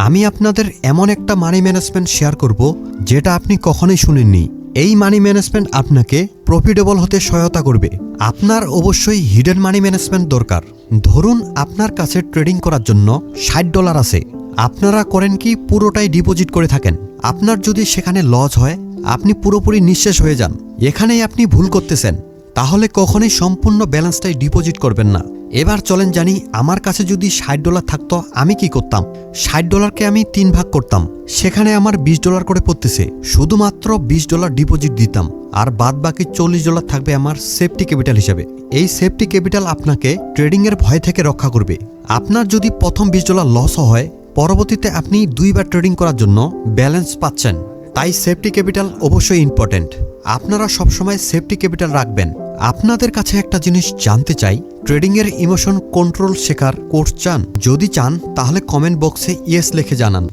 আমি আপনাদের এমন একটা মানি ম্যানেজমেন্ট শেয়ার করব যেটা আপনি কখনোই শুনেননি। এই মানি ম্যানেজমেন্ট আপনাকে প্রফিটেবল হতে সহায়তা করবে। আপনার অবশ্যই হিডেন মানি ম্যানেজমেন্ট দরকার। ধরুন আপনার কাছে ট্রেডিং করার জন্য $60 আছে। আপনারা করেন কি পুরোটাই ডিপোজিট করে থাকেন। আপনার যদি সেখানে লস হয় আপনি পুরোপুরি নিঃশেষ হয়ে যান। এখানেই আপনি ভুল করতেছেন। তাহলে কখনোই সম্পূর্ণ ব্যালেন্সটাই ডিপোজিট করবেন না। এবার চলেন জানি আমার কাছে যদি $60 থাকতো আমি কি করতাম। $60কে আমি 3 ভাগ করতাম। সেখানে আমার $20 করে পড়তেছে। শুধুমাত্র $20 ডিপোজিট দিতাম আর বাদ বাকি $40 থাকবে আমার সেফটি ক্যাপিটাল হিসেবে। এই সেফটি ক্যাপিটাল আপনাকে ট্রেডিংয়ের ভয় থেকে রক্ষা করবে। আপনার যদি প্রথম $20 লসও হয় পরবর্তীতে আপনি 2 বার ট্রেডিং করার জন্য ব্যালেন্স পাচ্ছেন। তাই সেফটি ক্যাপিটাল অবশ্যই ইম্পর্ট্যান্ট। আপনারা সবসময় সেফটি ক্যাপিটাল রাখবেন। আপনাদের কাছে একটা জিনিস জানতে চাই, ট্রেডিংয়ের ইমোশন কন্ট্রোল শেখার কোর্স চান? যদি চান তাহলে কমেন্ট বক্সে ইয়েস লিখে জানান।